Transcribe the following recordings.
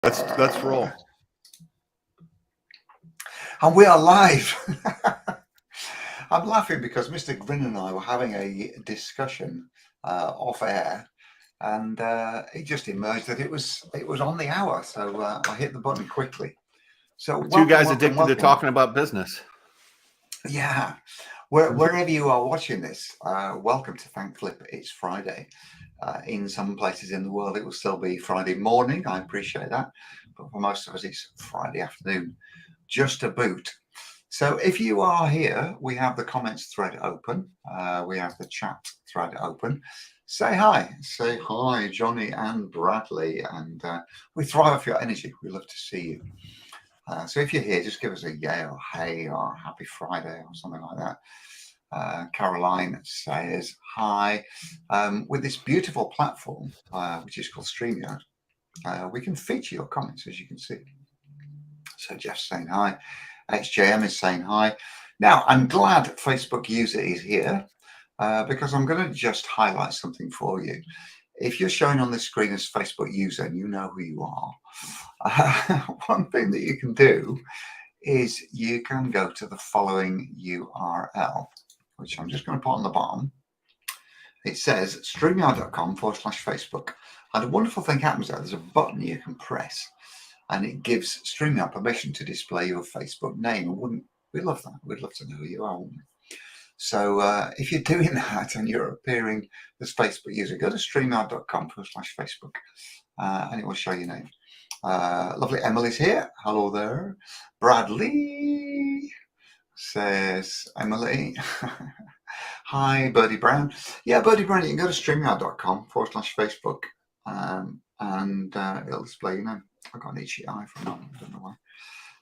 Let's roll. And we are live. I'm laughing because Mr. Grinnen and I were having a discussion off air, and it just emerged that it was on the hour. So I hit the button quickly. So Two guys addicted to talking about business. Yeah. Wherever you are watching this, welcome to Thank Flip. It's Friday. In some places in the world, it will still be Friday morning. I appreciate that. But for most of us, it's Friday afternoon, just to boot. So if you are here, we have the comments thread open. We have the chat thread open. Say hi, Jonny and Bradley. And we thrive off your energy. We love to see you. So if you're here, just give us a yay or hey or happy Friday or something like that. Caroline says hi. With this beautiful platform, which is called StreamYard, we can feature your comments, as you can see. So Jeff's saying hi. HJM is saying hi. Now, I'm glad Facebook user is here because I'm going to just highlight something for you. If you're showing on the screen as Facebook user and you know who you are, one thing that you can do is you can go to the following URL, which I'm just going to put on the bottom. It says streamyard.com/Facebook. And a wonderful thing happens there. There's a button you can press, and it gives StreamYard permission to display your Facebook name. We'd love that. We'd love to know who you are, wouldn't we? So if you're doing that and you're appearing as Facebook user, go to streamyard.com/Facebook and it will show your name. Lovely Emily's here. Hello there. Bradley says, Emily. Hi, Birdie Brown. Yeah, Birdie Brown, you can go to streamyard.com/Facebook and it'll display your name. I got an itchy eye from that. I don't know why.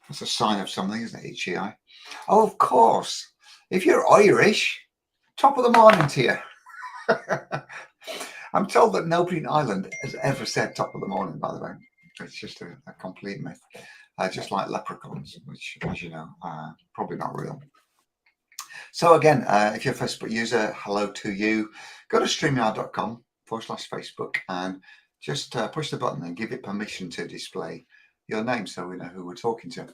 That's a sign of something, isn't it? Itchy eye. Oh, of course. If you're Irish, top of the morning to you. I'm told that nobody in Ireland has ever said top of the morning, by the way. It's just a complete myth. Just like leprechauns, which, as you know, probably not real. So again, if you're a Facebook user, hello to you. Go to streamyard.com/Facebook and just push the button and give it permission to display your name so we know who we're talking to.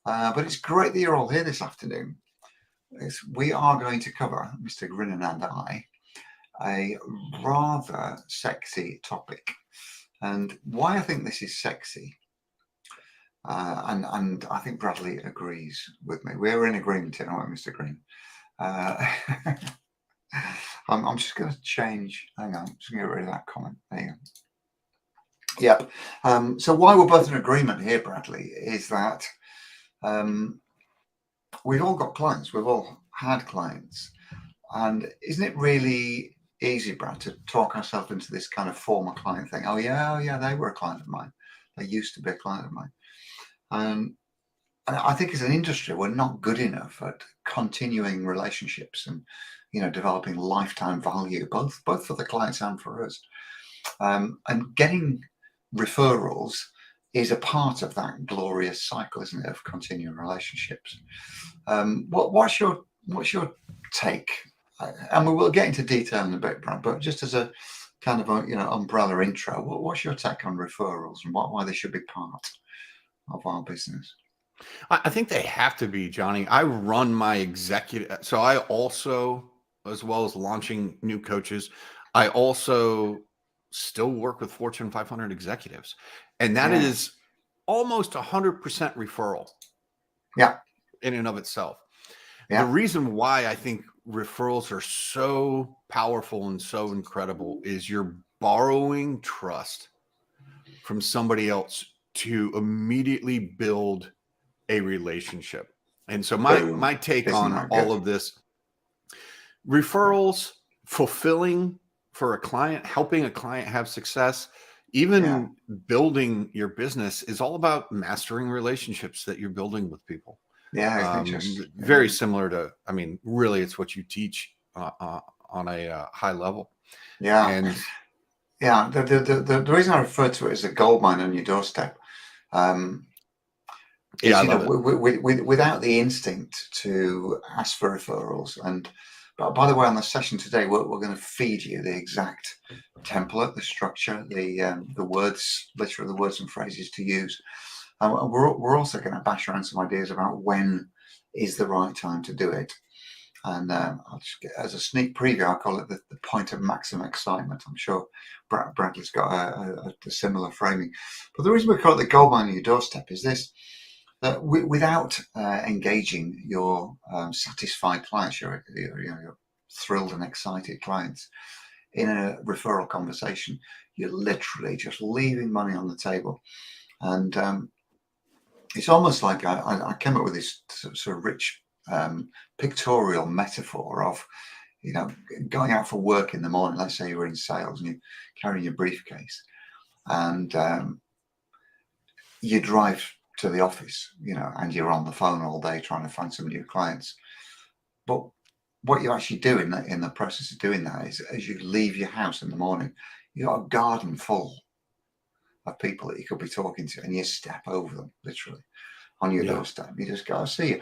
But it's great that you're all here this afternoon. We are going to cover, Mr. Grinnen and I, a rather sexy topic. And why I think this is sexy, and I think Bradley agrees with me. We're in agreement here, aren't we, Mr. Green? I'm just going to change. Hang on, I'm just going to get rid of that comment. There you go. Yep. So why we're both in agreement here, Bradley, is that we've all got clients. We've all had clients. And isn't it really easy, Brad, to talk ourselves into this kind of former client thing? Oh, yeah, they were a client of mine. They used to be a client of mine. And I think as an industry, we're not good enough at continuing relationships and, developing lifetime value, both for the clients and for us. And getting referrals is a part of that glorious cycle, isn't it, of continuing relationships? What's your take? And we will get into detail in a bit, Brad, but just as a kind of umbrella intro, what's your take on referrals and why they should be part of our business? I think they have to be, Jonny. I run my executive, so I also, as well as launching new coaches, I also still work with Fortune 500 executives, and that is almost 100% referral. Yeah, in and of itself. Yeah. The reason why I think referrals are so powerful and so incredible is you're borrowing trust from somebody else to immediately build a relationship. And so my take on all of this, referrals, fulfilling for a client, helping a client have success, even building your business is all about mastering relationships that you're building with people. Yeah, very similar to, really it's what you teach on a high level. Yeah. And the reason I refer to it as a gold mine on your doorstep, is, without the instinct to ask for referrals and But by the way, on the session today, we're going to feed you the exact template, the structure, the words, literally the words and phrases to use. We're also going to bash around some ideas about when is the right time to do it. And I'll just get, as a sneak preview, I'll call it the point of maximum excitement. I'm sure Bradley's got a similar framing. But the reason we call it the gold mine on your doorstep is this: that without engaging your satisfied clients, your thrilled and excited clients in a referral conversation, you're literally just leaving money on the table. And it's almost like I came up with this sort of rich pictorial metaphor of, going out for work in the morning. Let's say you're in sales and you're carrying your briefcase, and you drive to the office, and you're on the phone all day trying to find some new clients. But what you actually do in the process of doing that is, as you leave your house in the morning, you've got a garden full of people that you could be talking to, and you step over them literally on your doorstep. You just go, I see you.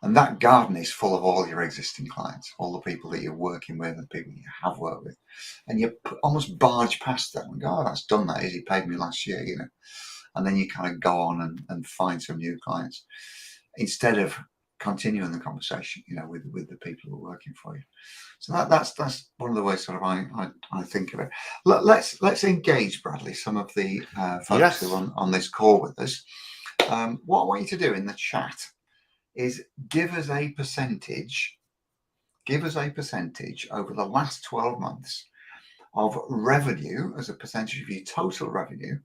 And that garden is full of all your existing clients, all the people that you're working with and people you have worked with. And you almost barge past them and go, oh, that's done, that is, he paid me last year, And then you kind of go on and find some new clients instead of continuing the conversation, with the people who are working for you. So that's one of the ways sort of I think of it. Let's engage, Bradley, some of the folks who are on this call with us. What I want you to do in the chat is give us a percentage over the last 12 months of revenue as a percentage of your total revenue.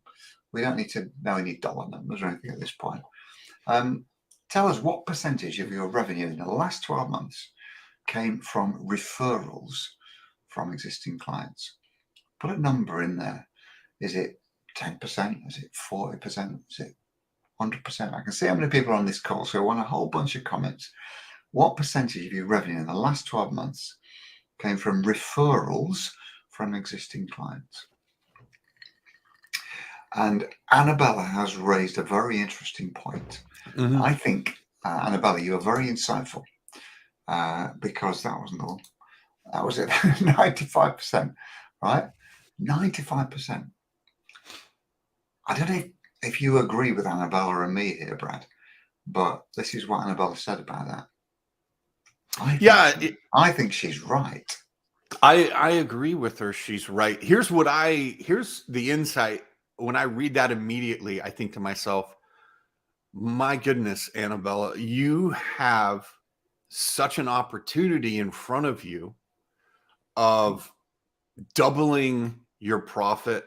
We don't need to know any dollar numbers or anything at this point. Tell us what percentage of your revenue in the last 12 months came from referrals from existing clients. Put a number in there. Is it 10%? Is it 40%? Is it 100%? I can see how many people are on this call, so I want a whole bunch of comments. What percentage of your revenue in the last 12 months came from referrals from existing clients? And Annabella has raised a very interesting point. Mm-hmm. I think, Annabella, you are very insightful because that wasn't all. That was it. 95%, right? 95%. I don't know if you agree with Annabella and me here, Brad, but this is what Annabella said about that. I think she's right. I agree with her. She's right. Here's the insight. When I read that immediately, I think to myself, my goodness, Annabella, you have such an opportunity in front of you of doubling your profit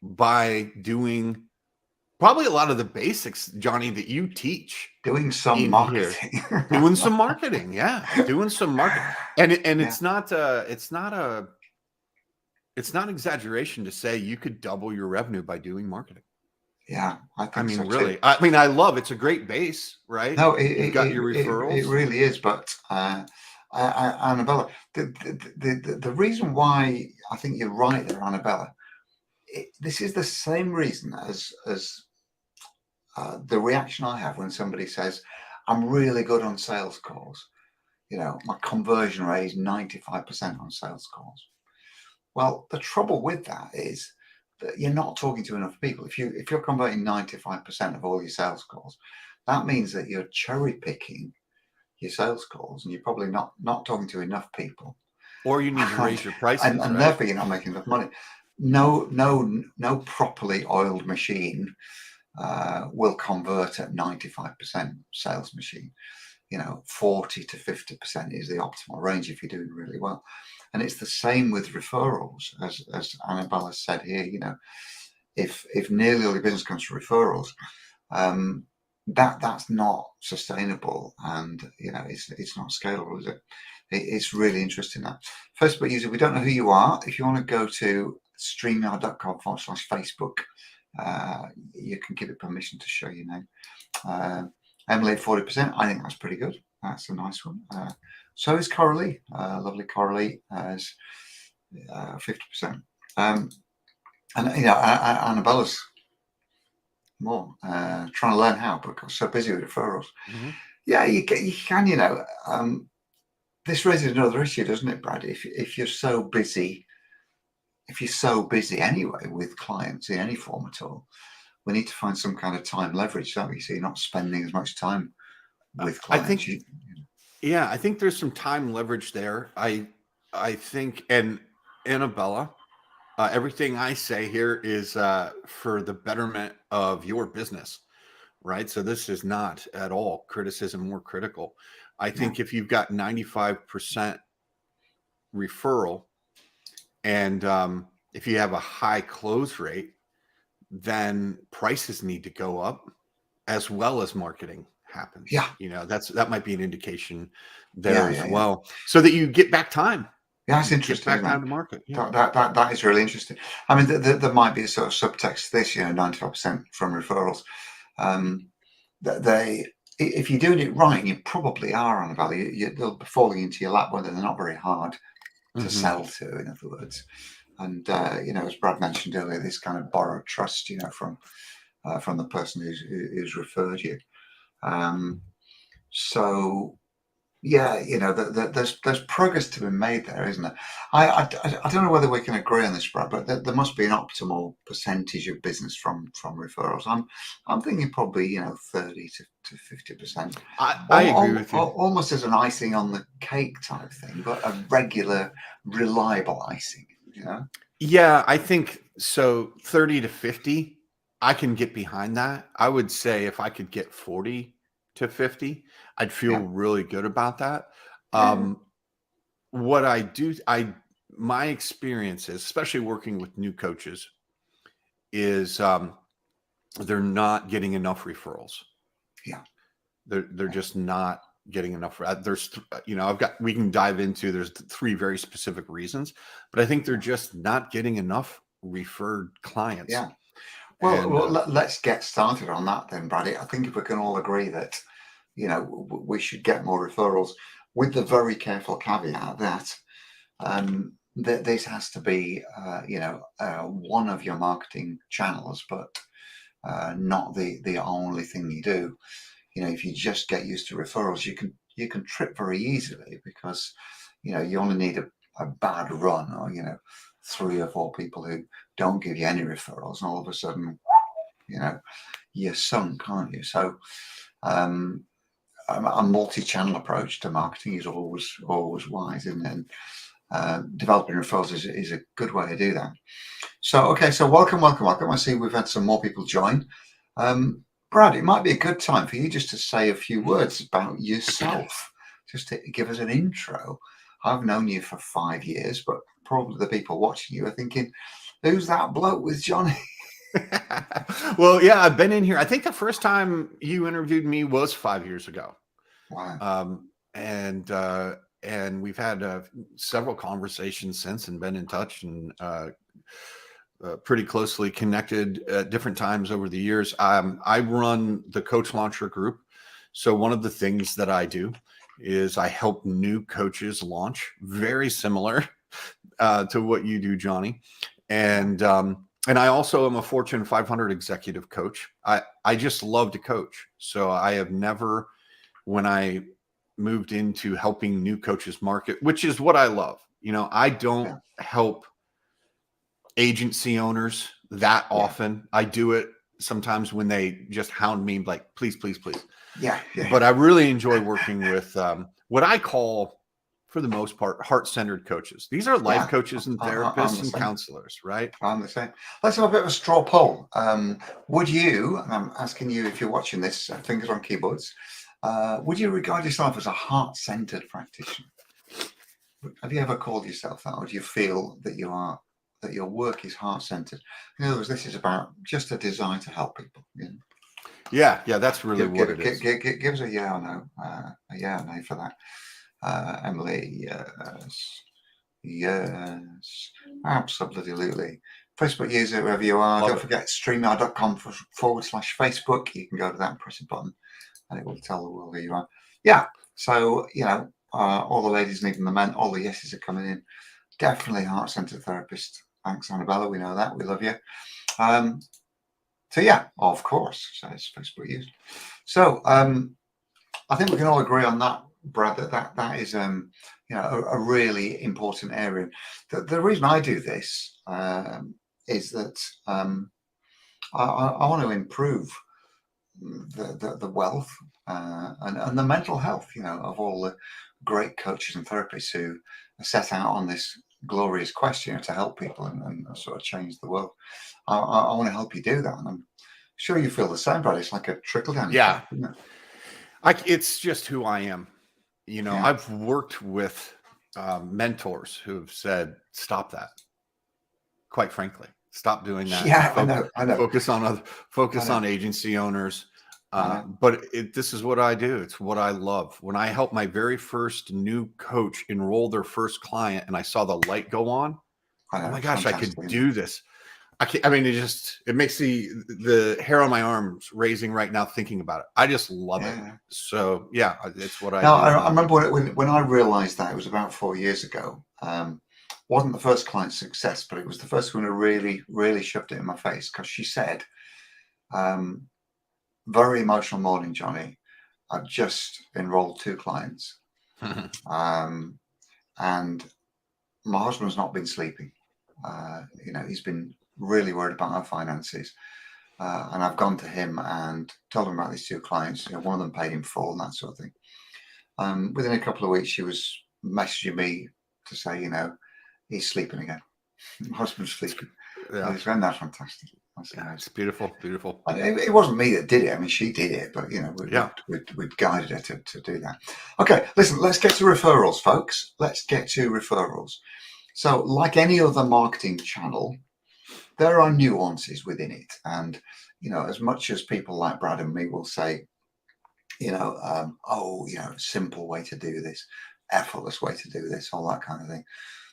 by doing probably a lot of the basics, Jonny, that you teach. Doing some marketing. Doing some marketing, yeah. Doing some marketing. And it's not exaggeration to say you could double your revenue by doing marketing. Yeah, I mean, so really. Too. I mean, I love it's a great base, right? No, you've got your referrals. It really is, but Annabella, the reason why I think you're right there, Annabella, this is the same reason as the reaction I have when somebody says, I'm really good on sales calls. My conversion rate is 95% on sales calls. Well, the trouble with that is that you're not talking to enough people. If you're converting 95% of all your sales calls, that means that you're cherry picking your sales calls, and you're probably not talking to enough people. Or you need to raise your prices, and right? Therefore you're not making enough money. No properly oiled machine will convert at 95% sales machine. 40 to 50% is the optimal range if you're doing really well. And it's the same with referrals, as Annabella said here. If nearly all your business comes from referrals, that's not sustainable, and it's not scalable, is it? It's really interesting. That Facebook user, we don't know who you are. If you want to go to streamyard.com/Facebook, you can give it permission to show your name. Emily at 40%. I think that's pretty good. That's a nice one. So is Coralie. Lovely Coralie as 50%. And Annabella's more trying to learn how, because so busy with referrals. Mm-hmm. Yeah, you can. this raises another issue, doesn't it, Brad? If you're so busy, anyway with clients in any form at all, we need to find some kind of time leverage, don't we? So you're not spending as much time with I clients. think, yeah, I think there's some time leverage there. I think, and Annabella, everything I say here is for the betterment of your business, right? So this is not at all criticism or critical. I think if you've got 95% referral and if you have a high close rate, then prices need to go up as well as marketing happens. Yeah. That might be an indication there as Yeah. well, so that you get back time. Yeah, that's interesting. Get back time to market. Yeah. That is really interesting. I mean, there might be a sort of subtext to this, 95% from referrals. If you're doing it right, and you probably are on a value, they'll be falling into your lap, whether they're not very hard to sell to, in other words. And as Brad mentioned earlier, this kind of borrowed trust, from the person who's referred you. So yeah, there's progress to be made there, isn't there? I don't know whether we can agree on this, Brad, but there must be an optimal percentage of business from referrals. I'm thinking probably 30 to 50%. I agree with you. Almost as an icing on the cake type thing, but a regular, reliable icing. Yeah, I think so. 30 to 50, I can get behind that. I would say if I could get 40 to 50, I'd feel really good about that. What I do, my experience is, especially working with new coaches, is they're not getting enough referrals. Yeah, they're just not getting enough. We can dive into. There's 3 very specific reasons, but I think they're just not getting enough referred clients. Yeah. Well, let's get started on that then, Brad. I think if we can all agree that we should get more referrals, with the very careful caveat that this has to be one of your marketing channels, but not the only thing you do. If you just get used to referrals, you can trip very easily, because you only need a bad run, or 3 or 4 people who don't give you any referrals, and all of a sudden you're sunk, aren't you? So a multi-channel approach to marketing is always wise, and developing referrals is a good way to do that. So welcome. I see we've had some more people join. Brad, it might be a good time for you just to say a few words about yourself, just to give us an intro. I've known you for 5 years, but probably the people watching you are thinking, who's that bloke with Jonny? Well, yeah, I've been in here. I think the first time you interviewed me was 5 years ago. Wow. And we've had several conversations since, and been in touch, and pretty closely connected at different times over the years. I run the Coach Launcher Group. So one of the things that I do is I help new coaches launch, very similar to what you do, Jonny. And I also am a Fortune 500 executive coach. I just love to coach. So I have never, when I moved into helping new coaches market, which is what I love, I don't help agency owners that often. I do it sometimes when they just hound me like, please. Yeah. But I really enjoy working with what I call, for the most part, heart-centered coaches. These are life coaches and therapists and counselors, right? I'm the same. Let's have a bit of a straw poll. Would you, and I'm asking you if you're watching this, fingers on keyboards, would you regard yourself as a heart-centered practitioner? Have you ever called yourself that, or do you feel that your work is heart-centered? In other words, this is about just a desire to help people. Yeah, that's really what it is. Give us a yeah or no, a yeah or no for that. Emily, yes, absolutely. Facebook user, wherever you are, don't forget streamer.com/Facebook. You can go to that and press a button, and it will tell the world who you are. Yeah, so all the ladies and even the men, all the yeses are coming in. Definitely heart-centered therapist. Thanks, Annabella. We know that. We love you. So yeah, of course, says Facebook user. So I think we can all agree on that Brad, that is a really important area. The reason I do this is that I want to improve the wealth and the mental health, of all the great coaches and therapists who set out on this glorious quest, to help people and sort of change the world. I want to help you do that, and I'm sure you feel the same, Brad. It's like a trickle down effect, isn't it? It's just who I am. I've worked with mentors who've said, stop that. Quite frankly, stop doing that. Yeah, I know. Focus on agency owners. But this is what I do. It's what I love. When I helped my very first new coach enroll their first client and I saw the light go on, oh my gosh, I could do this. It makes the hair on my arms raising right now thinking about it. I just love it. So yeah, it's what I do. I remember when I realized that, it was about 4 years ago. Wasn't the first client success, but it was the first one who really, really shoved it in my face, because she said, very emotional morning, Jonny. I've just enrolled 2 clients. And my husband's not been sleeping. He's been really worried about our finances. And I've gone to him and told him about these 2 clients. One of them paid in full and that sort of thing. Within a couple of weeks, she was messaging me to say, he's sleeping again. My husband's sleeping. Yeah. Isn't that fantastic? It's beautiful. And it wasn't me that did it. She did it, but we'd guided her to do that. Okay, listen, let's get to referrals, folks. Let's get to referrals. So, like any other marketing channel, there are nuances within it. And, as much as people like Brad and me will say, simple way to do this, effortless way to do this, all that kind of thing,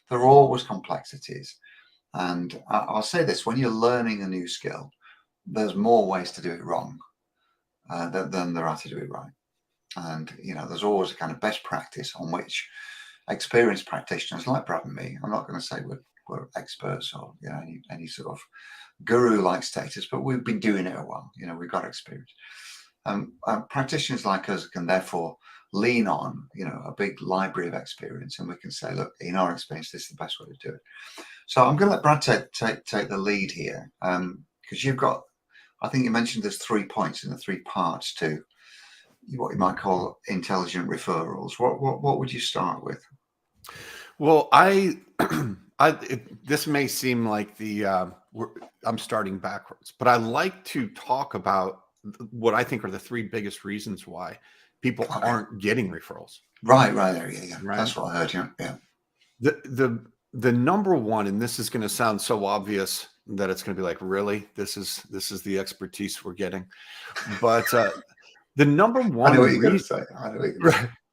there are always complexities. And I'll say this: when you're learning a new skill, there's more ways to do it wrong than there are to do it right. And, there's always a kind of best practice on which experienced practitioners like Brad and me, I'm not going to say we're experts or any sort of guru-like status, but we've been doing it a while. We've got experience. Practitioners like us can therefore lean on, a big library of experience, and we can say, look, in our experience, this is the best way to do it. So I'm going to let Brad take the lead here, because you've got, I think you mentioned there's 3 points and the 3 parts to what you might call intelligent referrals. What would you start with? Well, this may seem like I'm starting backwards, but I like to talk about what I think are the 3 biggest reasons why people aren't getting referrals. Right there. Yeah. Right? That's what I heard. Yeah. The number one, and this is going to sound so obvious that it's going to be like, really, this is the expertise we're getting, but the number one, I know what you're going to say.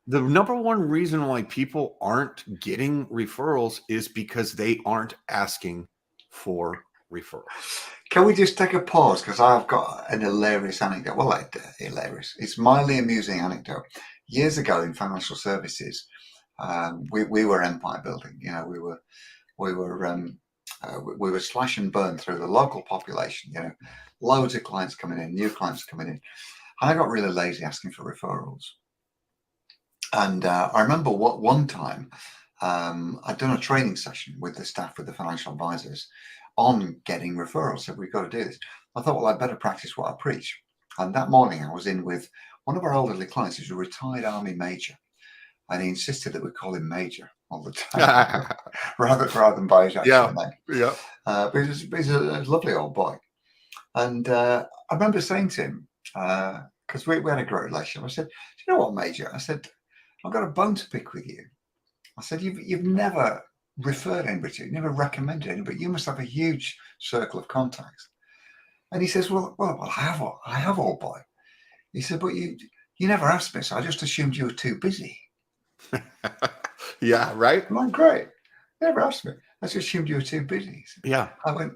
The number one reason why people aren't getting referrals is because they aren't asking for referrals. Can we just take a pause? Because I've got an hilarious anecdote. Well, hilarious. It's mildly amusing anecdote. Years ago in financial services, we were empire building. We were slash and burn through the local population. Loads of clients coming in, new clients coming in. And I got really lazy asking for referrals. And I remember one time I'd done a training session with the staff, with the financial advisors, on getting referrals. So we've got to do this. I thought, well, I'd better practice what I preach. And that morning I was in with one of our elderly clients who's a retired army major. And he insisted that we call him Major all the time, rather than by his actual name. Yeah. But he's a lovely old boy. And I remember saying to him, because we had a great relationship, I said, do you know what, Major? I said, I've got a bone to pick with you. I said, you've never referred anybody to, you never recommended anybody. You must have a huge circle of contacts. And he says, well, I have, old boy. He said, but you never asked me, so I just assumed you were too busy. Yeah, right. I'm like, great. You never asked me. I just assumed you were too busy. Yeah. I went,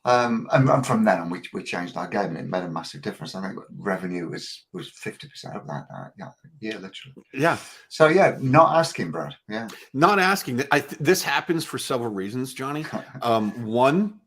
and from then on, we changed our game, and it made a massive difference. I think revenue was 50% of that. Yeah, literally. Yeah. So yeah, not asking, Brad. Yeah, not asking. This happens for several reasons, Jonny. One,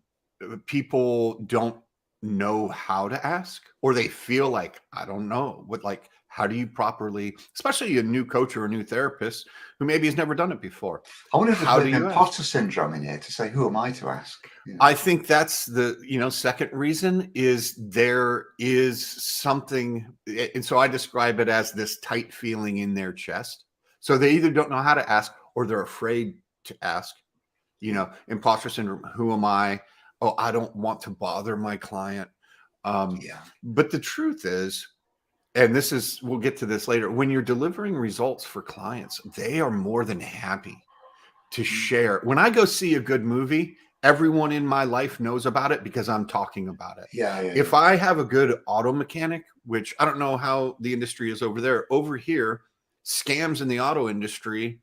people don't know how to ask, or they feel like, I don't know what, like, how do you properly, especially a new coach or a new therapist who maybe has never done it before. I wonder if there's a How bit do of you ask? imposter syndrome in here to say, who am I to ask? I think that's the, second reason is there is something, and so I describe it as this tight feeling in their chest. So they either don't know how to ask or they're afraid to ask. Imposter syndrome. Who am I? Oh, I don't want to bother my client. Yeah. But the truth is, and we'll get to this later, when you're delivering results for clients, they are more than happy to share. When I go see a good movie, everyone in my life knows about it because I'm talking about it. Yeah. If I have a good auto mechanic, which I don't know how the industry is over there, over here, scams in the auto industry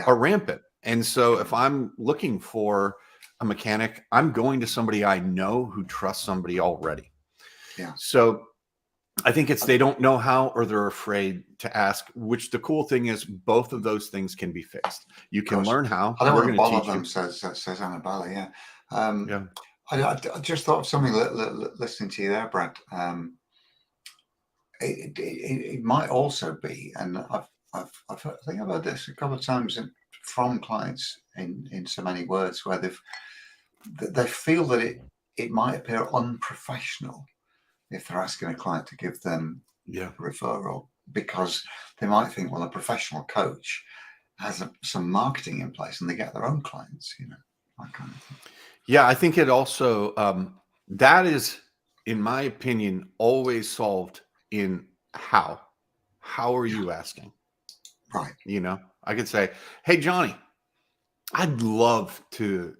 are rampant. And so if I'm looking for a mechanic, I'm going to somebody I know who trusts somebody already. Yeah. So I think it's they don't know how or they're afraid to ask, which the cool thing is both of those things can be fixed. You can learn how. I don't We're want to going to bother teach them, you. says Annabella. Yeah. Yeah. I just thought of something listening to you there, Brad. It might also be, and I think I've heard this a couple of times from clients in so many words where they feel that it might appear unprofessional if they're asking a client to give them Yeah. a referral, because they might think, well, a professional coach has some marketing in place and they get their own clients, that kind of thing. Yeah. I think it also, that is, in my opinion, always solved in how. How are you asking? Right. I could say, hey, Johnny, I'd love to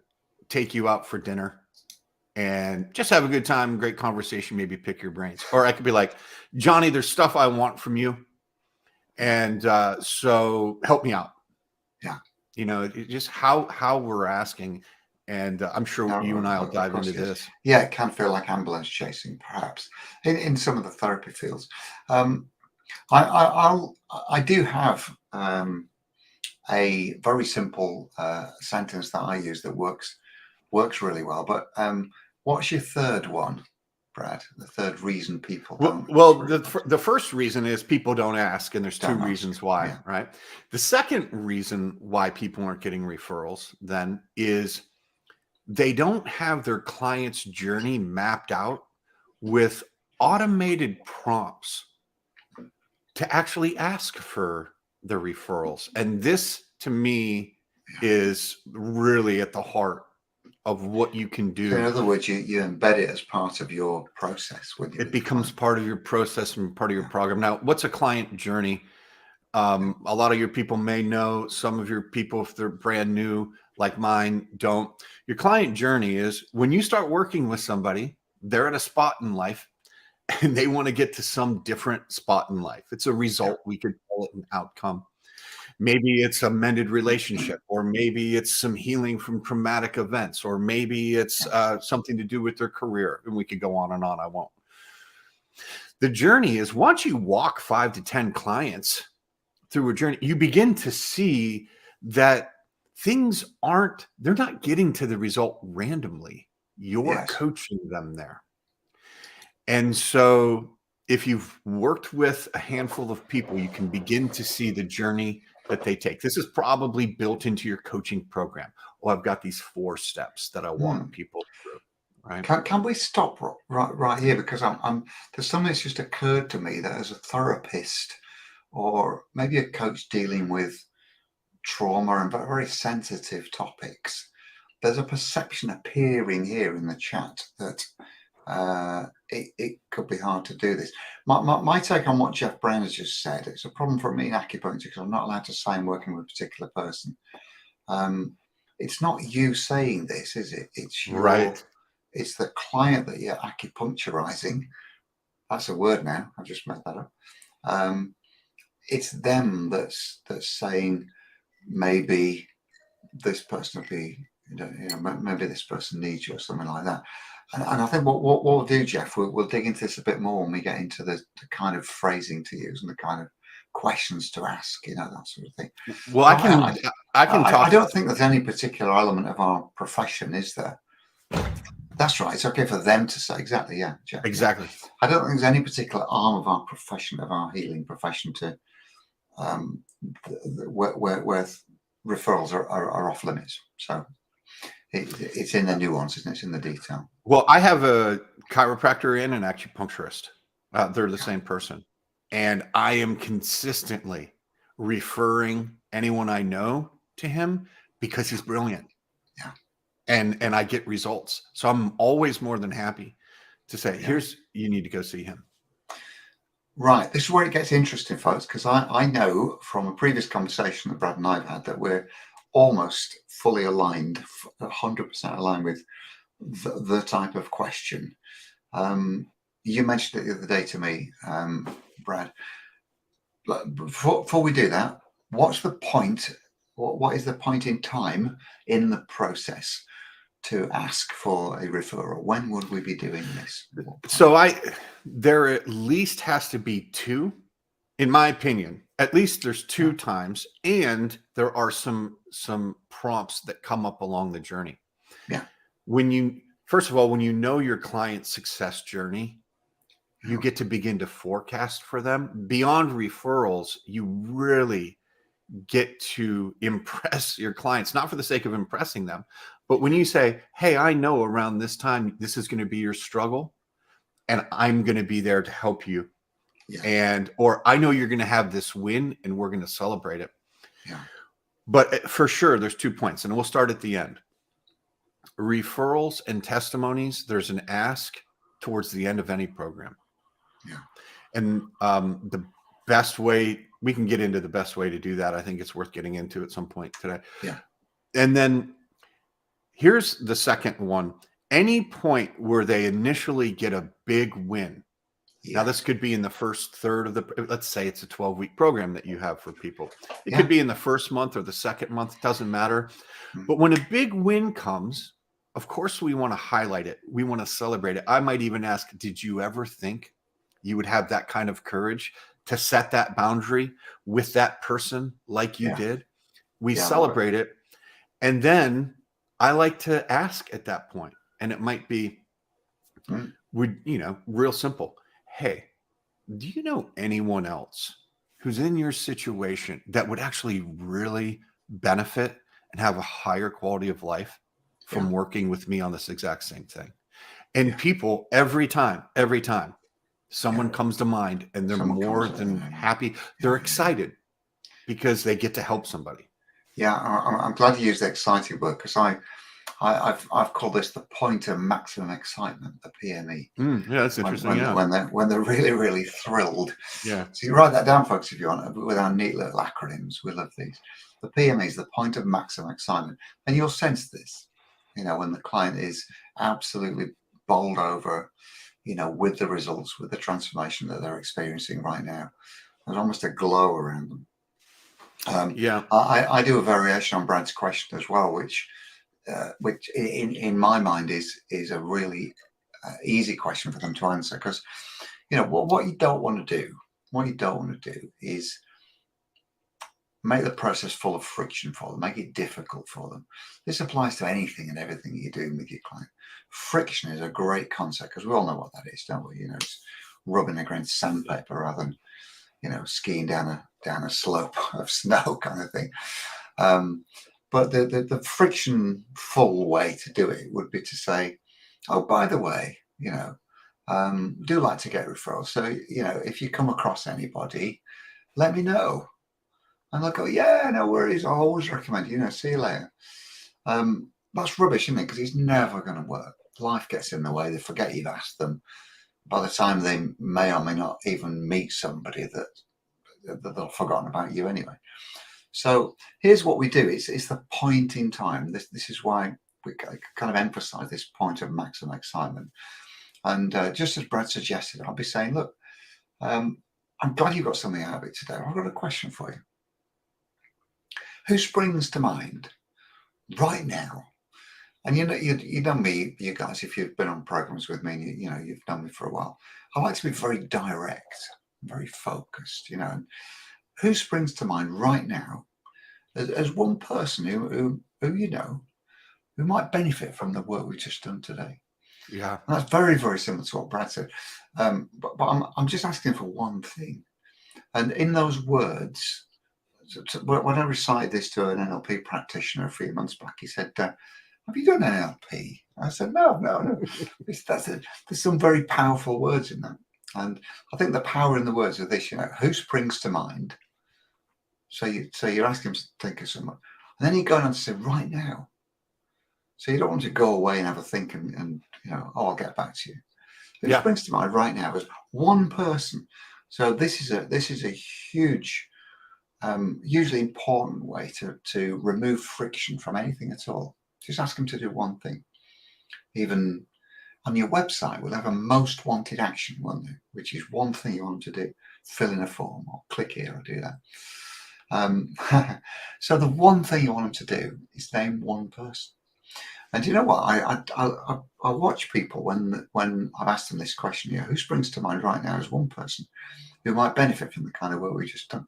take you out for dinner and just have a good time, great conversation, maybe pick your brains. Or I could be like, Johnny, there's stuff I want from you. And so help me out. Yeah. Just how we're asking. And I'm sure you and I will Of dive course, into yes. this. Yeah, it can feel like ambulance chasing, perhaps, in some of the therapy fields. I do have a very simple sentence that I use that works really well. But what's your third one, Brad? The third reason people don't. Well, the first reason is people don't ask, and there's two Don't ask. reasons why, Yeah. right? The second reason why people aren't getting referrals then is they don't have their client's journey mapped out with automated prompts to actually ask for the referrals. And this, to me, is really at the heart of what you can do. So in other words, you embed it as part of your process with you. It becomes part of your process and part of your program. Now, what's a client journey? A lot of your people may know. Some of your people, if they're brand new, like mine, don't. Your client journey is when you start working with somebody, they're at a spot in life and they want to get to some different spot in life. It's a result. We could call it an outcome. Maybe it's a mended relationship, or maybe it's some healing from traumatic events, or maybe it's something to do with their career. And we could go on and on. I won't. The journey is once you walk 5 to 10 clients through a journey, you begin to see that they're not getting to the result randomly. You're coaching them there. And so if you've worked with a handful of people, you can begin to see the journey that they take. This is probably built into your coaching program. Oh, I've got these 4 steps that I walk people through. Right. Can we stop right here? Because there's something that's just occurred to me that as a therapist or maybe a coach dealing with trauma and very sensitive topics, there's a perception appearing here in the chat that it could be hard to do this. My take on what Jeff Brown has just said, it's a problem for me in acupuncture because I'm not allowed to say I'm working with a particular person. It's not you saying this, is it? It's Right. It's the client that you're acupuncturizing. That's a word now. I've just made that up. It's them that's saying maybe this person will be, maybe this person needs you or something like that. And I think what we'll do, Jeff, we'll dig into this a bit more when we get into the kind of phrasing to use and the kind of questions to ask, that sort of thing. Well, I can talk. I don't think there's any particular element of our profession, is there, That's right. It's okay for them to say. Exactly. Yeah, Jeff. Yeah. Exactly. I don't think there's any particular arm of our profession, of our healing profession, to where referrals are off limits. So it's in the nuance, isn't it? It's in the detail. Well, I have a chiropractor and an acupuncturist. They're the same person. And I am consistently referring anyone I know to him because he's brilliant. Yeah. And I get results. So I'm always more than happy to say, you need to go see him. Right. This is where it gets interesting, folks, because I know from a previous conversation that Brad and I've had that we're almost fully aligned, 100% aligned with the type of question. You mentioned it the other day to me, Brad. But before we do that, what's the point? What is the point in time in the process to ask for a referral? When would we be doing this? So there at least has to be two, in my opinion. At least there's two times, and there are some prompts that come up along the journey. Yeah. First of all, when you know your client's success journey, you get to begin to forecast for them. Beyond referrals, you really get to impress your clients, not for the sake of impressing them, but when you say, hey, I know around this time, this is going to be your struggle, and I'm going to be there to help you. Yeah. Or I know you're going to have this win and we're going to celebrate it. Yeah. But for sure, there's 2 points, and we'll start at the end. Referrals and testimonies, there's an ask towards the end of any program. Yeah. And the best way, we can get into the best way to do that. I think it's worth getting into at some point today. Yeah. And then here's the second one. Any point where they initially get a big win. Yeah. Now, this could be in the first third of let's say it's a 12-week program that you have for people. It could be in the first month or the second month. It doesn't matter. But when a big win comes, of course, we want to highlight it. We want to celebrate it. I might even ask, did you ever think you would have that kind of courage to set that boundary with that person like you did? We celebrate it. And then I like to ask at that point, and it might be, real simple. Hey, do you know anyone else who's in your situation that would actually really benefit and have a higher quality of life from working with me on this exact same thing? And people, every time, someone comes to mind, and they're more than happy. They're excited because they get to help somebody. Yeah, I'm glad you used the exciting word, because I've called this the point of maximum excitement, the PME. Yeah, that's interesting. When they're really, really thrilled. Yeah. So you write that down, folks, if you want, with our neat little acronyms. We love these. The PME is the point of maximum excitement, and you'll sense this, when the client is absolutely bowled over, with the results, with the transformation that they're experiencing right now. There's almost a glow around them. I do a variation on Brad's question as well, which in my mind is a really easy question for them to answer, because what you don't want to do is make the process full of friction for them, make it difficult for them. This applies to anything and everything you're doing with your client. Friction is a great concept, because we all know what that is, don't we? It's rubbing against sandpaper rather than skiing down a slope of snow kind of thing. But the friction full way to do it would be to say, oh, by the way, do like to get referrals. So, if you come across anybody, let me know. And they'll go, yeah, no worries. I always recommend, see you later. That's rubbish, isn't it? Because it's never going to work. Life gets in the way. They forget you've asked them. By the time they may or may not even meet somebody that they've forgotten about you anyway. So here's what we do. It's the point in time. This is why we kind of emphasize this point of maximum excitement. And just as Brad suggested, I'll be saying, look, I'm glad you got something out of it today. I've got a question for you. Who springs to mind right now? And you know me, you guys, if you've been on programs with me, and you've known me for a while. I like to be very direct, very focused. Who springs to mind right now as one person who who might benefit from the work we've just done today? Yeah. And that's very, very similar to what Brad said. But I'm just asking for one thing. And in those words, when I recited this to an NLP practitioner a few months back, he said, have you done NLP? I said, no. There's some very powerful words in that. And I think the power in the words are this, who springs to mind? So you're asking him to think of someone. And then you're going on to say, right now. So you don't want to go away and have a think and I'll get back to you. Who springs to mind right now is one person. So this is a huge, hugely important way to remove friction from anything at all. Just ask them to do one thing. Even on your website, we'll have a most wanted action, won't they? Which is one thing you want them to do. Fill in a form or click here or do that. So the one thing you want them to do is name one person. And you know what? I watch people when I've asked them this question, who springs to mind right now as one person who might benefit from the kind of work we just done.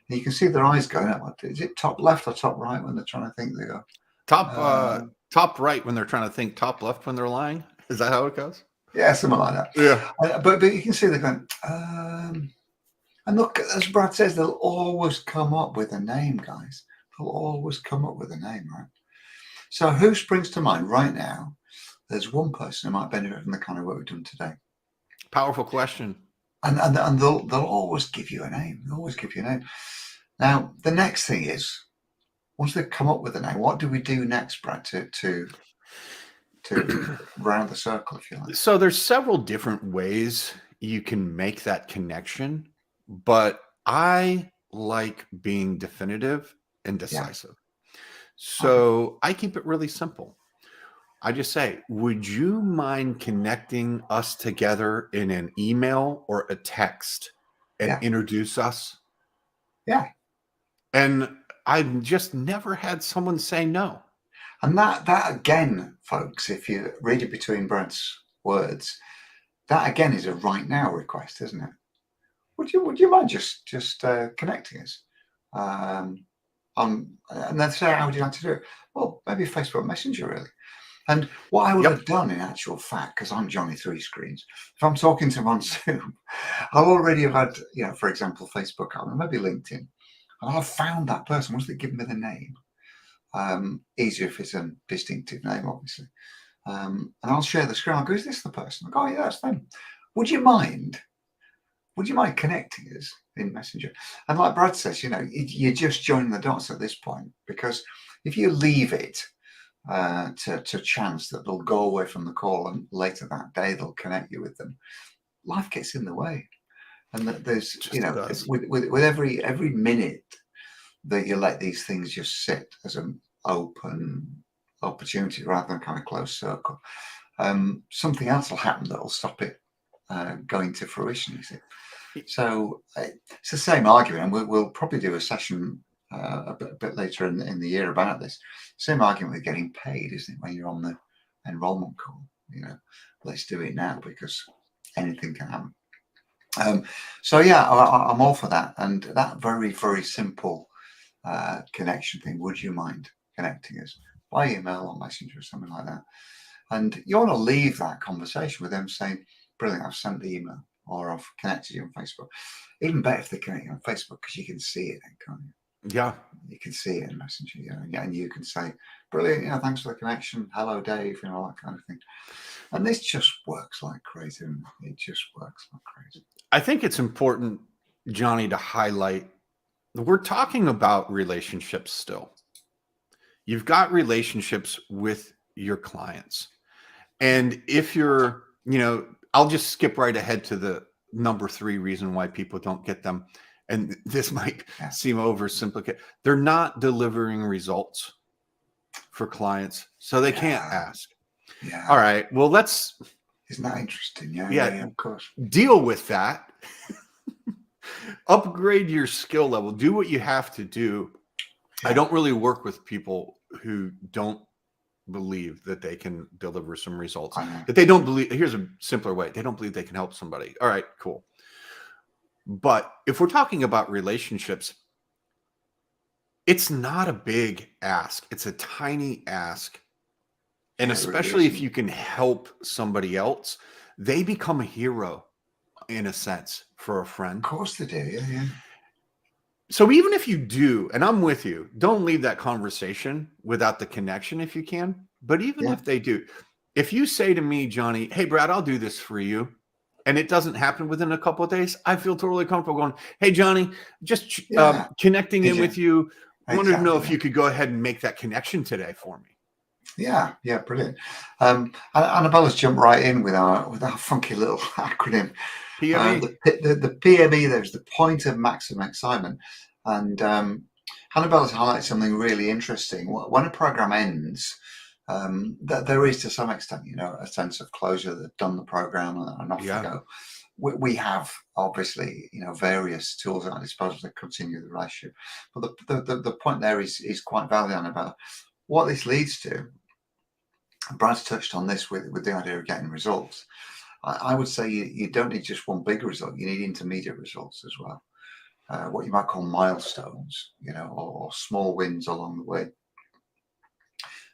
And you can see their eyes going up. Is it top left or top right when they're trying to think? They go top right when they're trying to think, top left when they're lying. Is that how it goes? Yeah, something like that. Yeah. But you can see they're going, and look, as Brad says, they'll always come up with a name, guys. They'll always come up with a name, right? So who springs to mind right now? There's one person who might benefit from the kind of work we've done today. Powerful question. And they'll always give you a name. They'll always give you a name. Now, the next thing is, once they've come up with a name, what do we do next, Brad, to round the circle, if you like? So there's several different ways you can make that connection, but I like being definitive and decisive. So I keep it really simple. I just say, would you mind connecting us together in an email or a text and introduce us? Yeah. And I've just never had someone say no. And that again, folks, if you read it between Brad's words, that again is a right now request, isn't it? Would you mind just connecting us? And then say, how would you like to do it? Well, maybe Facebook Messenger, really. And what I would have done in actual fact, because I'm Jonny Three Screens, if I'm talking to him on Zoom, I'll already have had, for example, Facebook, or maybe LinkedIn, and I've found that person once they give me the name. Easier if it's a distinctive name, obviously. And I'll share the screen. I'll go, is this the person? I'll go, yeah, that's them. Would you mind connecting us in Messenger? And like Brad says, you're just joining the dots at this point, because if you leave it to chance that they'll go away from the call and later that day they'll connect you with them, life gets in the way. And that there's, with every minute that you let these things just sit as an open opportunity rather than kind of closed circle, something else will happen that will stop it going to fruition, you see. So it's the same argument, and we'll probably do a session a bit later in the year about this. Same argument with getting paid, isn't it? When you're on the enrollment call, let's do it now because anything can happen. So yeah, I'm all for that, and that very, very simple connection thing. Would you mind connecting us by email or Messenger or something like that? And you want to leave that conversation with them saying, brilliant, I've sent the email, or I've connected you on Facebook. Even better if they connect you on Facebook, because you can see it then, can't you? Yeah. You can see it in Messenger, and you can say, brilliant, thanks for the connection. Hello, Dave, all that kind of thing. And this just works like crazy. It just works like crazy. I think it's important, Jonny, to highlight we're talking about relationships still. You've got relationships with your clients. And if you're, I'll just skip right ahead to the number 3 reason why people don't get them. And this might seem oversimplified. They're not delivering results for clients, so they can't ask. Yeah. All right. Well, isn't that interesting? Yeah, of course. Deal with that. Upgrade your skill level. Do what you have to do. I don't really work with people who don't believe that they can deliver some results. That they don't believe. Here's a simpler way. They don't believe they can help somebody. All right, cool. But if we're talking about relationships, it's not a big ask. It's a tiny ask. And Yeah, it really especially is. if you can help somebody else, they become a hero in a sense for a Of friend. course they do. Yeah, yeah. So even if you do, and I'm with you, don't leave that conversation without the connection if you can. But even Yeah. if they do, if you say to me, Johnny, hey, Brad, I'll do this for you, and it doesn't happen within a couple of days, I feel totally comfortable going, hey, Johnny, just Yeah. connecting in with you. Wanted to know Exactly. if you could go ahead and make that connection today for me. Yeah, yeah, brilliant. Annabella's jumped right in with our funky little acronym. PME. The PME, there's the point of maximum excitement. And Annabella's highlighted something really interesting. When a program ends, that there is to some extent, a sense of closure. They've done the program and off they Yeah. go. We have obviously, various tools at our disposal to continue the relationship. But the point there is quite valid, Annabella. What this leads to, Brad's touched on this with the idea of getting results. I would say you don't need just one big result, you need intermediate results as well. What you might call milestones, or small wins along the way.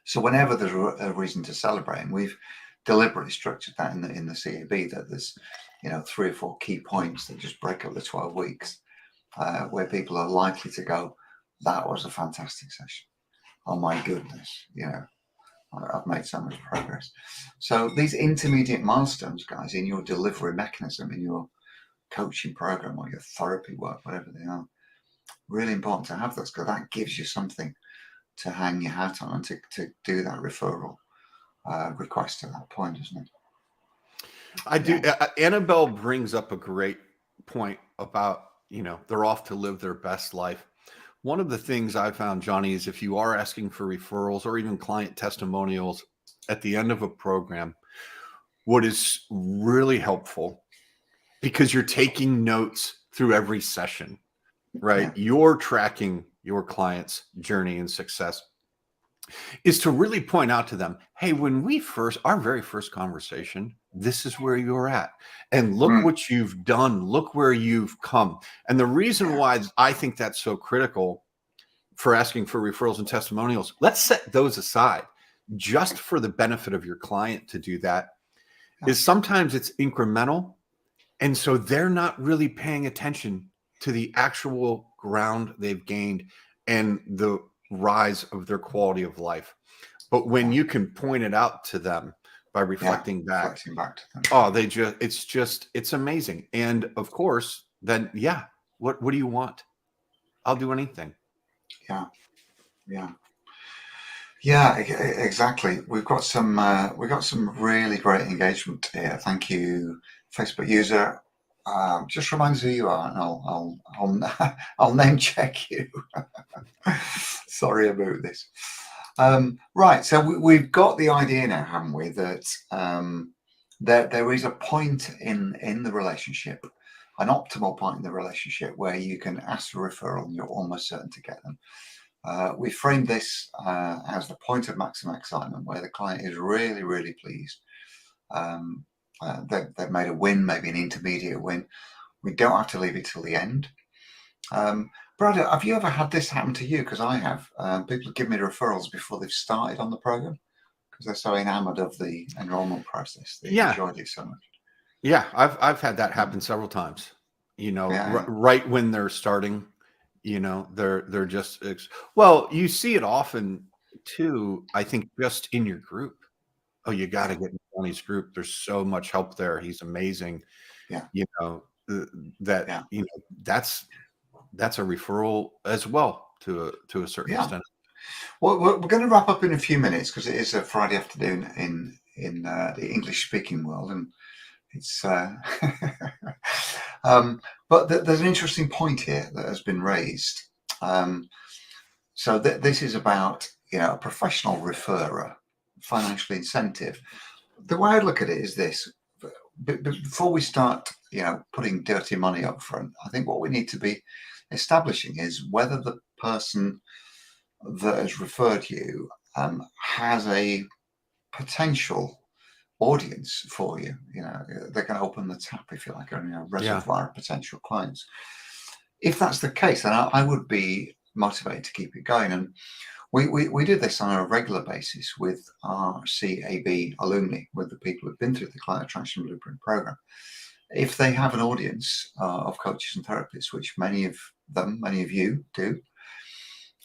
So whenever there's a reason to celebrate, and we've deliberately structured that in the CAB, that there's 3 or 4 key points that just break up the 12 weeks, where people are likely to go, that was a fantastic session. Oh my goodness, I've made so much progress. So these intermediate milestones, guys, in your delivery mechanism, in your coaching program or your therapy work, whatever they are, really important to have those, because that gives you something to hang your hat on and to do that referral request at that point, isn't it? I do. Yeah. Annabelle brings up a great point about, they're off to live their best life. One of the things I found, Johnny, is if you are asking for referrals or even client testimonials at the end of a program, what is really helpful, because you're taking notes through every session, right? Yeah. You're tracking your client's journey and success, is to really point out to them, hey, when our very first conversation, this is where you're at. And look Mm. what you've done. Look where you've come. And the reason Yeah. why I think that's so critical for asking for referrals and testimonials, let's set those aside just for the benefit of your client to do that, Yeah. is sometimes it's incremental. And so they're not really paying attention to the actual ground they've gained and the rise of their quality of life. But when Yeah. you can point it out to them by Yeah. reflecting back, Flexing back to them. oh, it's amazing. And of course, then, yeah, what do you want? I'll do anything. Yeah. Yeah. Yeah, exactly. We've got some really great engagement here. Thank you, Facebook user. Just remind us who you are, and I'll name check you. Sorry about this. Right, so we've got the idea now, haven't we? That there is a point in the relationship, an optimal point in the relationship, where you can ask for referral and you're almost certain to get them. We framed this as the point of maximum excitement, where the client is really, really pleased. They've made a win, maybe an intermediate win. We don't have to leave it till the end. Brad, have you ever had this happen to you? Because I have. People give me referrals before they've started on the program because they're so enamored of the enrollment process. They've Yeah. enjoyed it so much. Yeah. I've had that happen several times, Yeah. right when they're starting, they're just, well, you see it often too, I think, just in your group. Oh, you got to get in Johnny's group. There's so much help there. He's amazing. Yeah. That, Yeah. that's a referral as well to a certain Yeah. extent. Well, we're going to wrap up in a few minutes because it is a Friday afternoon in the English speaking world, and it's. But there's an interesting point here that has been raised. So this is about a professional referrer, financial incentive. The way I look at it is this: before we start, putting dirty money up front, I think what we need to be establishing is whether the person that has referred you has a potential audience for you. They're going to open the tap, if you like, a reservoir of potential clients. If that's the case, then I would be motivated to keep it going. And We do this on a regular basis with our CAB alumni, with the people who've been through the Client Attraction Blueprint program. If they have an audience of coaches and therapists, which many of you do,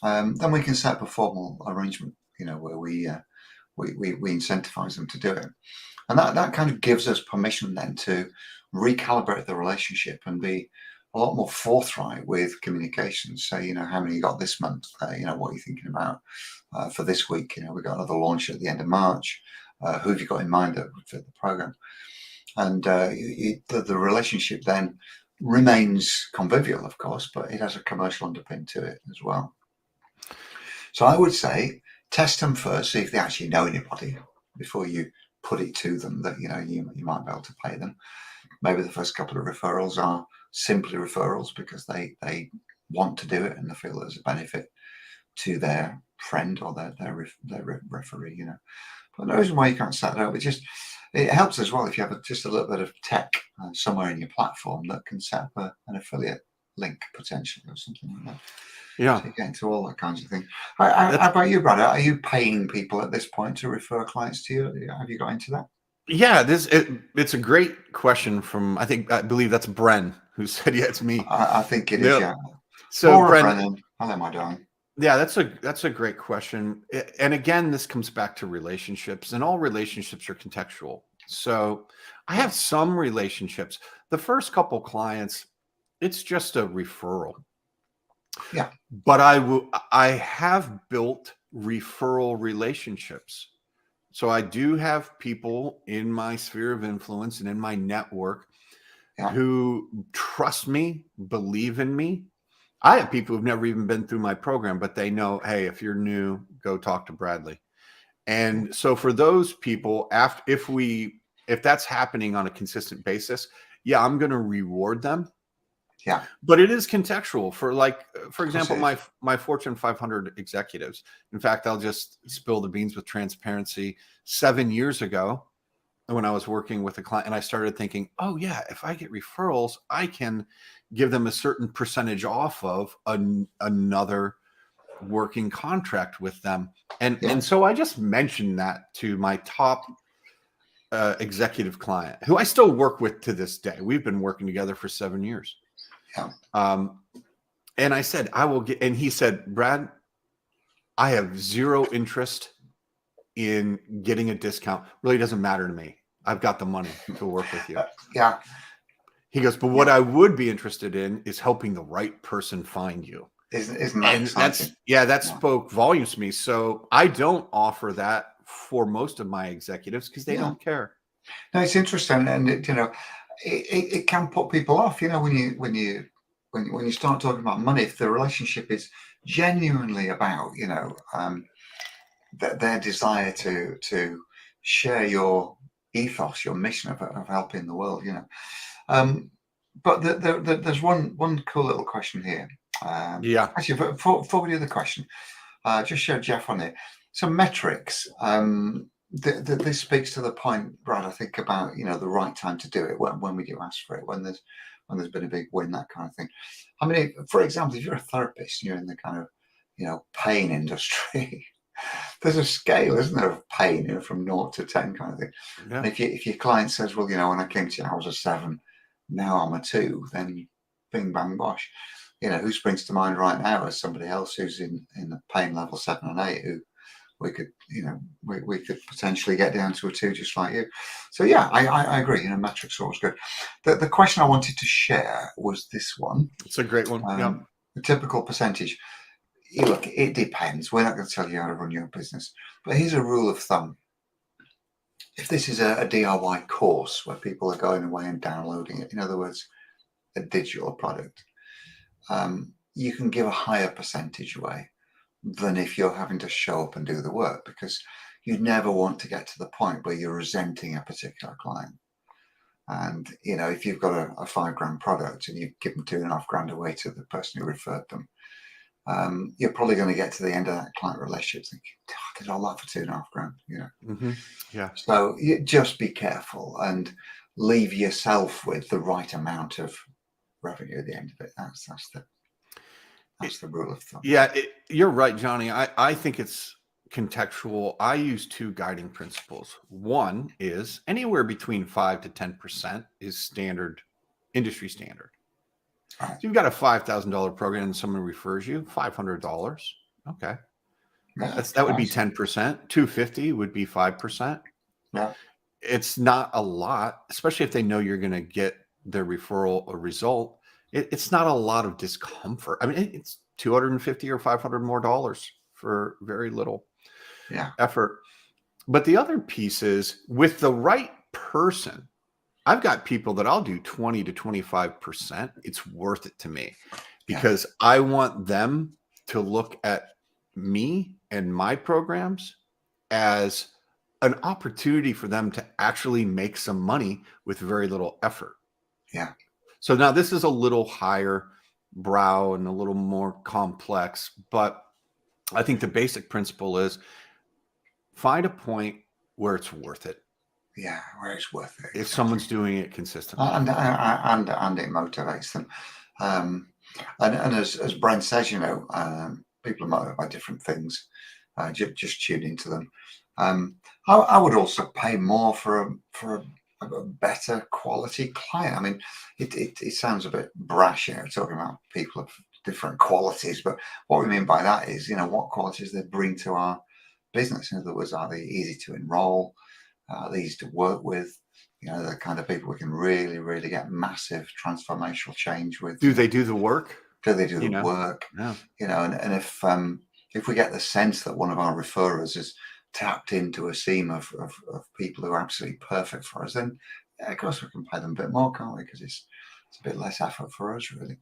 then we can set up a formal arrangement, where we incentivize them to do it. And that kind of gives us permission then to recalibrate the relationship and be a lot more forthright with communications. Say, how many you got this month? What are you thinking about for this week? We've got another launch at the end of March. Who have you got in mind that would fit the program? And the relationship then remains convivial, of course, but it has a commercial underpin to it as well. So I would say test them first, see if they actually know anybody before you put it to them that you might be able to pay them. Maybe the first couple of referrals are simply referrals because they want to do it and they feel there's a benefit to their friend or their referee. But no reason why you can't set it up. It helps as well if you have just a little bit of tech somewhere in your platform that can set up an affiliate link potentially or something like that. Yeah. So you get into all that kinds of thing. How about you, Brad? Are you paying people at this point to refer clients to you? Have you got into that? Yeah, it's a great question from, I believe that's Bren who said, yeah, it's me. I think it is, yeah. So Brennan, hello, my darling. Yeah, that's a great question. And again, this comes back to relationships, and all relationships are contextual. So I have some relationships. The first couple clients, it's just a referral. Yeah. But I have built referral relationships. So I do have people in my sphere of influence and in my network who trust me, believe in me. I have people who've never even been through my program, but they know, hey, if you're new, go talk to Bradley. And so for those people, if that's happening on a consistent basis, yeah, I'm going to reward them. Yeah. But it is contextual for example, my Fortune 500 executives. In fact, I'll just spill the beans with transparency. 7 years ago, when I was working with a client and I started thinking, oh yeah, if I get referrals, I can give them a certain percentage off of another working contract with them. And so I just mentioned that to my top executive client, who I still work with to this day. We've been working together for 7 years. Yeah. And I said, I will get, and he said, Brad, I have zero interest in getting a discount. Really doesn't matter to me. I've got the money to work with you. Yeah. He goes, but what I would be interested in is helping the right person find you. Isn't that exciting? That spoke volumes to me. So I don't offer that for most of my executives because they don't care. No, it's interesting, and it can put people off. When you start talking about money, if the relationship is genuinely about their desire to share your ethos, your mission of helping the world, but there's one cool little question here. Actually, before we do the question, just show Jeff on it some metrics. This speaks to the point, Brad, I think, about the right time to do it when we do ask for it, when there's been a big win, that kind of thing. I mean, for example, if you're a therapist and you're in the kind of pain industry, there's a scale, isn't there, of pain, from 0 to 10 kind of thing. Yeah. And if your client says, well, when I came to you, I was a 7, now I'm a 2, then bing bang bosh. Who springs to mind right now as somebody else who's in the pain level 7 and 8 who we could potentially get down to a 2 just like you. So yeah, I agree. Metrics are always good. The question I wanted to share was this one. It's a great one. The typical percentage. Look, it depends. We're not going to tell you how to run your business, but here's a rule of thumb. If this is a DIY course where people are going away and downloading it, in other words, a digital product, you can give a higher percentage away than if you're having to show up and do the work, because you never want to get to the point where you're resenting a particular client. And if you've got a $5,000 product and you've given $2,500 away to the person who referred them, you're probably going to get to the end of that client relationship thinking, I did all that for $2,500. Yeah. So you just be careful and leave yourself with the right amount of revenue at the end of it. That's the. That's the rule of thumb. Yeah, you're right, Johnny. I think it's contextual. I use two guiding principles. One is anywhere between 5 to 10% is standard, industry standard. Right. So you've got a $5,000 program and someone refers you, $500. Okay. Yeah, That would be nice. 10%. 250 would be 5%. Yeah. It's not a lot, especially if they know you're going to get their referral a result. It's not a lot of discomfort. I mean, it's 250 or 500 more dollars for very little Yeah. effort. But the other piece is with the right person, I've got people that I'll do 20 to 25%. It's worth it to me because I want them to look at me and my programs as an opportunity for them to actually make some money with very little effort. Yeah. So now this is a little higher brow and a little more complex, but I think the basic principle is find a point where it's worth it. Yeah, where it's worth it. If someone's doing it consistently. And it motivates them. And as Brent says, people are motivated by different things. Just tune into them. I would also pay more for a better quality client. I mean, it sounds a bit brash, talking about people of different qualities, but what we mean by that is, what qualities they bring to our business. In other words, are they easy to enroll? Are they easy to work with? The kind of people we can really, really get massive transformational change with. Do they do the work? Do they do the work? Yeah. And if we get the sense that one of our referrers is tapped into a seam of people who are absolutely perfect for us, then of course we can pay them a bit more, can't we? Because it's a bit less effort for us, really.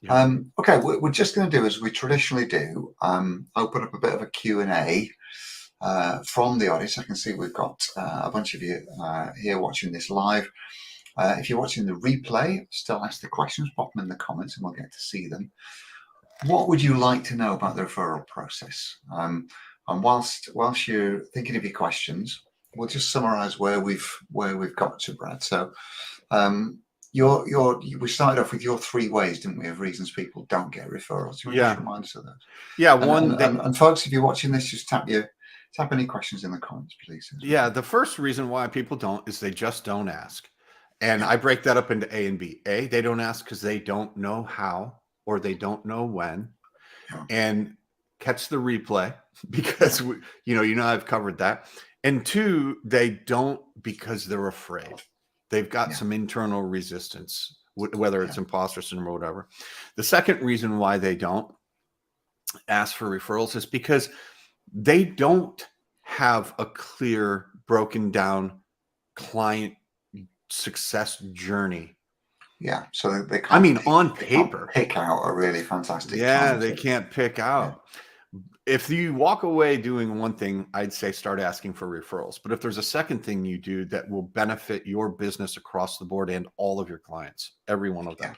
Yeah. Okay, we're just going to do as we traditionally do, open up a bit of a Q&A from the audience. I can see we've got a bunch of you here watching this live. If you're watching the replay, still ask the questions, pop them in the comments and we'll get to see them. What would you like to know about the referral process? And whilst you're thinking of your questions, we'll just summarize where we've got to, Brad. So we started off with your 3 ways, didn't we, of reasons people don't get referrals. Do you want to just remind us of those? Yeah, and folks, if you're watching this, just tap any questions in the comments, please. Yeah, the first reason why people don't is they just don't ask. And I break that up into A and B. A, they don't ask because they don't know how or they don't know when. Yeah. And catch the replay because I've covered that. And 2, they don't because they're afraid. They've got some internal resistance, whether it's imposter syndrome or whatever. The second reason why they don't ask for referrals is because they don't have a clear, broken down client success journey. Yeah, so they can't. I mean, on paper, pick out a really fantastic. Yeah, they can't pick out. Yeah. If you walk away doing one thing, I'd say start asking for referrals. But if there's a second thing you do that will benefit your business across the board and all of your clients, every one of them.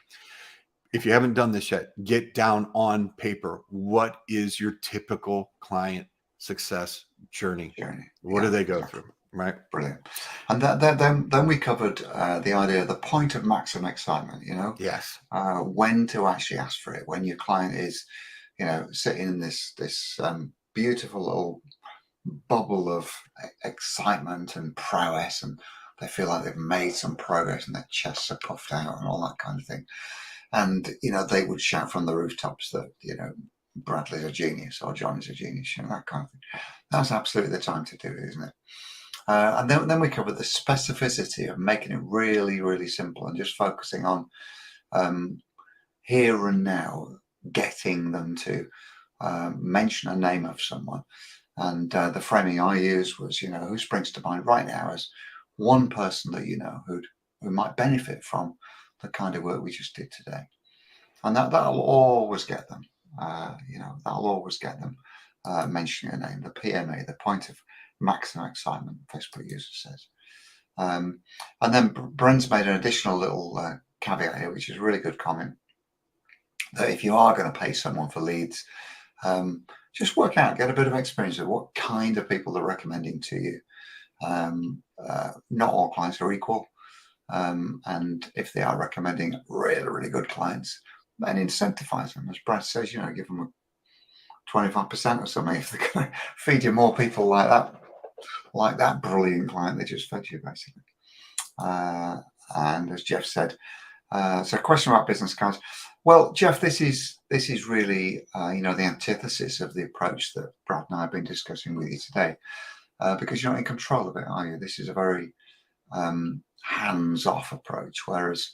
If you haven't done this yet, get down on paper. What is your typical client success journey? What do they go through? Right. Brilliant. And then we covered the idea of the point of maximum excitement, Yes. When to actually ask for it, when your client is, sitting in this beautiful little bubble of excitement and prowess, and they feel like they've made some progress and their chests are puffed out and all that kind of thing. And, they would shout from the rooftops that, Bradley's a genius or Jonny's a genius, that kind of thing. That's absolutely the time to do it, isn't it? And then we covered the specificity of making it really, really simple and just focusing on here and now, getting them to mention a name of someone. And the framing I used was, who springs to mind right now as one person that who might benefit from the kind of work we just did today. And that'll always get them, that'll always get them mentioning a name, the PMA, the point of maximum excitement, Facebook user says. And then Brent's made an additional little caveat here, which is a really good comment, that if you are going to pay someone for leads, just work out, get a bit of experience of what kind of people they're recommending to you. Not all clients are equal. And if they are recommending really, really good clients, and incentivize them. As Brad says, give them 25% or something. If they're going to feed you more people like that brilliant client they just fed you, basically. And as Jeff said, so question about business cards. Well, Jeff, this is really the antithesis of the approach that Brad and I have been discussing with you today, because you're not in control of it, are you? This is a very hands-off approach, whereas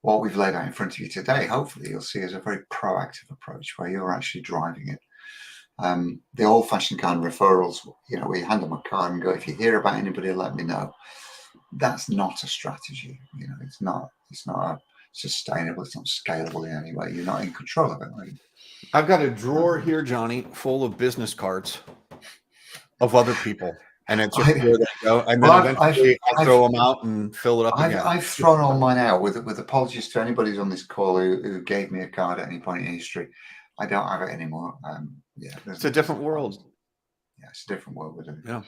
what we've laid out in front of you today, hopefully you'll see as a very proactive approach where you're actually driving it. The old-fashioned kind of referrals, we hand them a card and go, if you hear about anybody, let me know. That's not a strategy. It's not sustainable. It's not scalable in any way. You're not in control of it, are you? I've got a drawer here, Johnny, full of business cards of other people. And it's just where they go. And then eventually I throw them out and fill it up again. I've thrown all mine out with apologies to anybody who's on this call who gave me a card at any point in history. I don't have it anymore. It's a different world. Yeah, it's a different world. Yeah.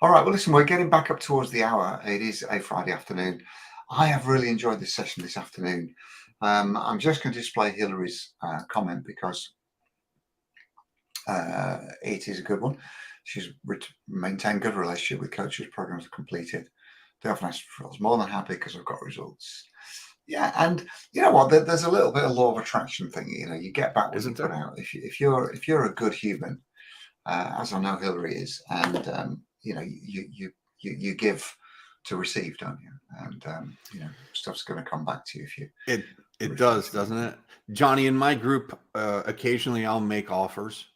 All right. Well, listen, we're getting back up towards the hour. It is a Friday afternoon. I have really enjoyed this session this afternoon. I'm just going to display Hillary's comment because it is a good one. She's maintained good relationship with coaches. Programs are completed. They often ask for referrals. More than happy because I've got results. Yeah, and you know what? There's a little bit of law of attraction thing. You get back what you put out. If you're a good human, as I know Hillary is, and you give to receive, don't you? And stuff's going to come back to you if you. It does, doesn't it, Johnny? In my group, occasionally I'll make offers.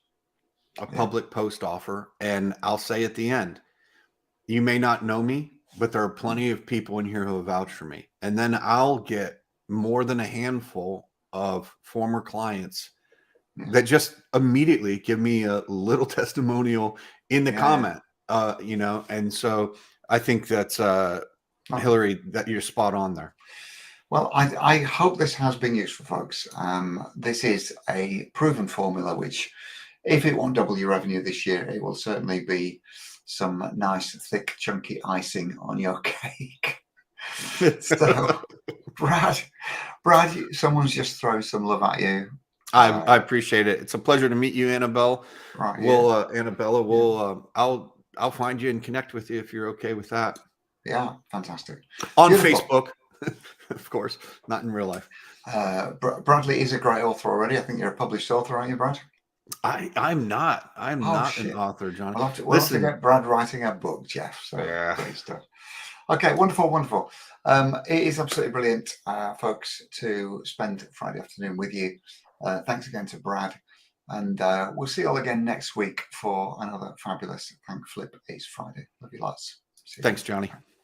A public post offer, and I'll say at the end, you may not know me, but there are plenty of people in here who have vouched for me. And then I'll get more than a handful of former clients that just immediately give me a little testimonial in the comment, and so I think that's Hillary, that you're spot on there. Well, I hope this has been useful, folks. This is a proven formula which, if it won't double your revenue this year, it will certainly be some nice, thick, chunky icing on your cake. So, Brad, someone's just thrown some love at you. I appreciate it. It's a pleasure to meet you, Annabelle. Right. Annabella, I'll find you and connect with you if you're okay with that. Yeah, fantastic. On Facebook, of course, not in real life. Bradley is a great author already. I think you're a published author, aren't you, Brad? I'm not. I'm not an author, John. We'll have to get Brad writing a book, Jeff. So great stuff. Okay, wonderful. It is absolutely brilliant, folks, to spend Friday afternoon with you. Thanks again to Brad. And we'll see you all again next week for another fabulous Thank Flip It's Friday. Love you lots. Thanks, Johnny.